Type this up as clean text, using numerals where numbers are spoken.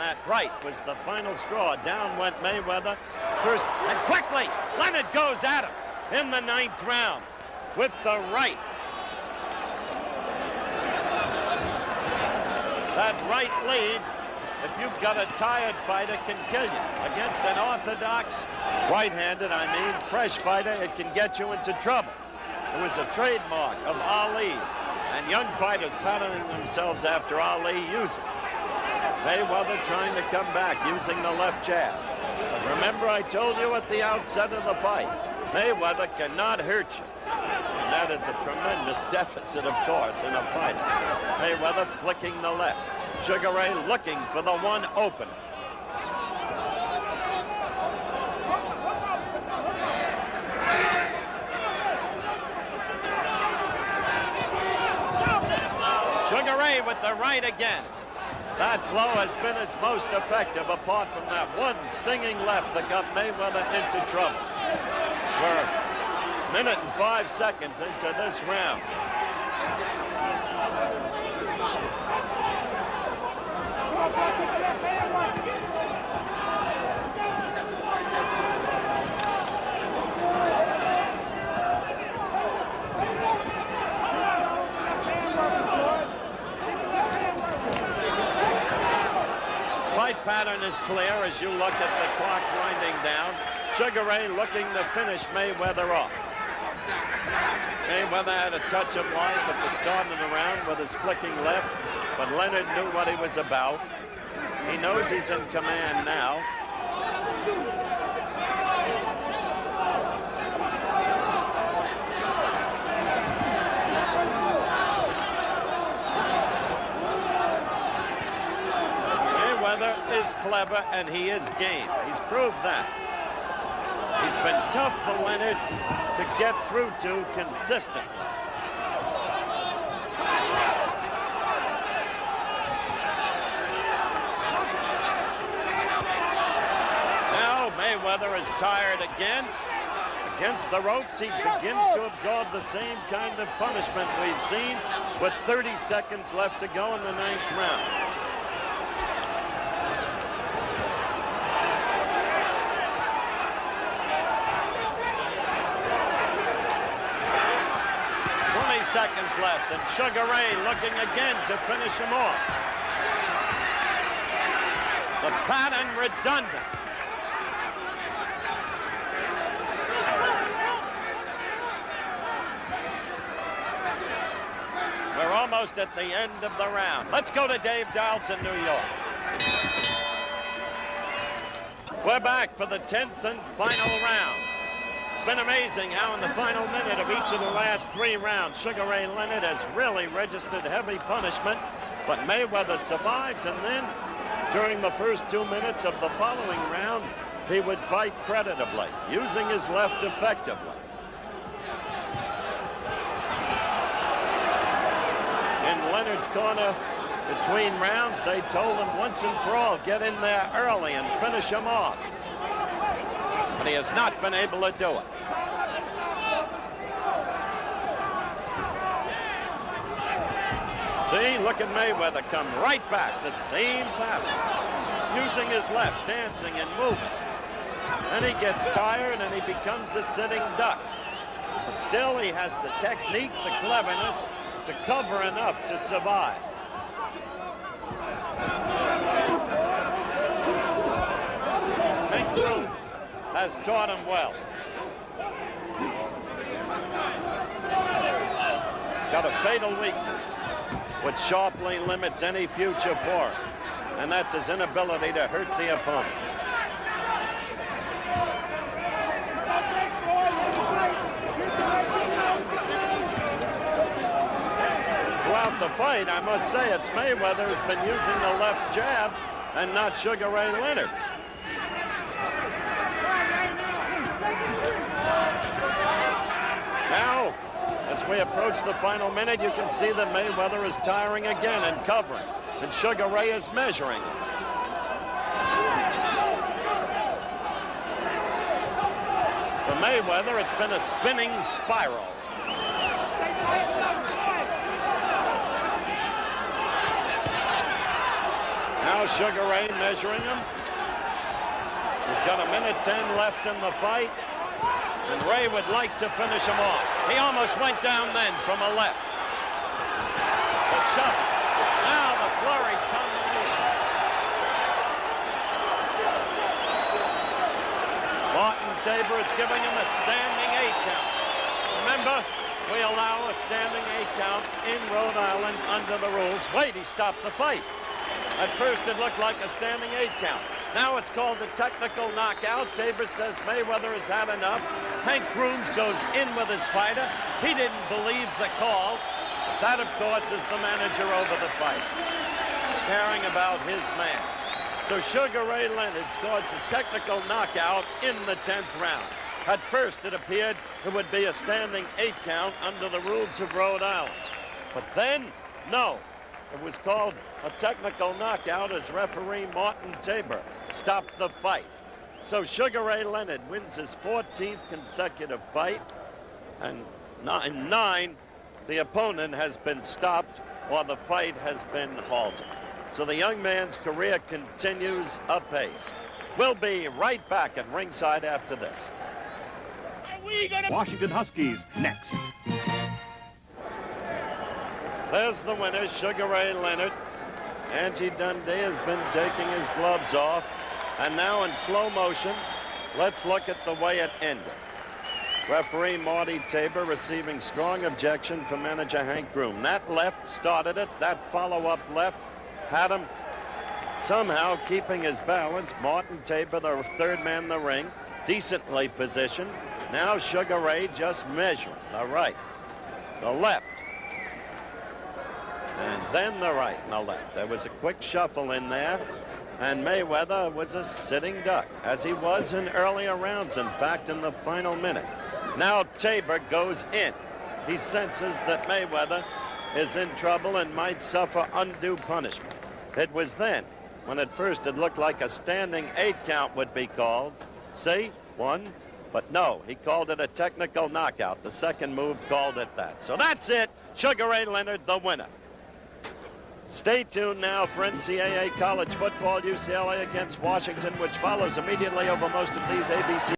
that right was the final straw. Down went Mayweather first, and quickly, Leonard goes at him in the 9th round with the right. That right lead, if you've got a tired fighter, can kill you. Against an orthodox, right-handed, fresh fighter, it can get you into trouble. It was a trademark of Ali's, and young fighters patterning themselves after Ali use it. Mayweather trying to come back using the left jab. But remember, I told you at the outset of the fight, Mayweather cannot hurt you. And that is a tremendous deficit, of course, in a fighter. Mayweather flicking the left. Sugar Ray looking for the one opener. Sugar Ray with the right again. That blow has been his most effective, apart from that one stinging left that got Mayweather into trouble. We're a minute and 5 seconds into this round. Pattern is clear as you look at the clock winding down. Sugar Ray looking to finish Mayweather off. Mayweather had a touch of life at the start of the round with his flicking left, but Leonard knew what he was about. He knows he's in command now. Is clever and he is game. He's proved that. He's been tough for Leonard to get through to consistently. Now Mayweather is tired again. Against the ropes, he begins to absorb the same kind of punishment we've seen with 30 seconds left to go in the 9th round. Seconds left, and Sugar Ray looking again to finish him off. The pattern redundant. We're almost at the end of the round. Let's go to Dave Dowles in New York. We're back for the 10th and final round. It's been amazing how in the final minute of each of the last 3 rounds, Sugar Ray Leonard has really registered heavy punishment, but Mayweather survives, and then during the first 2 minutes of the following round, he would fight creditably, using his left effectively. In Leonard's corner, between rounds, they told him once and for all, get in there early and finish him off. But he has not been able to do it. See, look at Mayweather come right back, the same pattern, using his left, dancing and moving. Then he gets tired and he becomes a sitting duck. But still, he has the technique, the cleverness to cover enough to survive. Hank Rhodes has taught him well. He's got a fatal weakness, which sharply limits any future for him, and that's his inability to hurt the opponent. Throughout the fight, I must say, it's Mayweather who's been using the left jab and not Sugar Ray Leonard. Now, as we approach the final minute, you can see that Mayweather is tiring again and covering, and Sugar Ray is measuring him. For Mayweather, it's been a spinning spiral. Now Sugar Ray measuring him. We've got 1:10 left in the fight. And Ray would like to finish him off. He almost went down then from a left. The shove. Now the flurry combinations. Martin Tabor is giving him a standing 8 count. Remember, we allow a standing 8 count in Rhode Island under the rules. Wait, he stopped the fight. At first it looked like a standing 8 count. Now it's called a technical knockout. Tabor says Mayweather has had enough. Hank Grooms goes in with his fighter. He didn't believe the call. That, of course, is the manager over the fight, caring about his man. So Sugar Ray Leonard scores a technical knockout in the 10th round. At first, it appeared it would be a standing 8 count under the rules of Rhode Island. But then, no. It was called a technical knockout as referee Martin Tabor stopped the fight. So Sugar Ray Leonard wins his 14th consecutive fight, and in 9, the opponent has been stopped or the fight has been halted. So the young man's career continues apace. We'll be right back at ringside after this. Washington Huskies next. There's the winner, Sugar Ray Leonard. Angie Dundee has been taking his gloves off. And now in slow motion, let's look at the way it ended. Referee Marty Tabor receiving strong objection from manager Hank Groom. That left started it. That follow-up left had him somehow keeping his balance. Martin Tabor, the third man in the ring, decently positioned. Now Sugar Ray just measuring the right, the left, and then the right and the left. There was a quick shuffle in there, and Mayweather was a sitting duck, as he was in earlier rounds, in fact, in the final minute. Now Tabor goes in. He senses that Mayweather is in trouble and might suffer undue punishment. It was then, when at first it looked like a standing 8 count would be called. See, 1, but no, he called it a technical knockout. The second move called it that. So that's it. Sugar Ray Leonard, the winner. Stay tuned now for NCAA college football, UCLA against Washington, which follows immediately over most of these ABC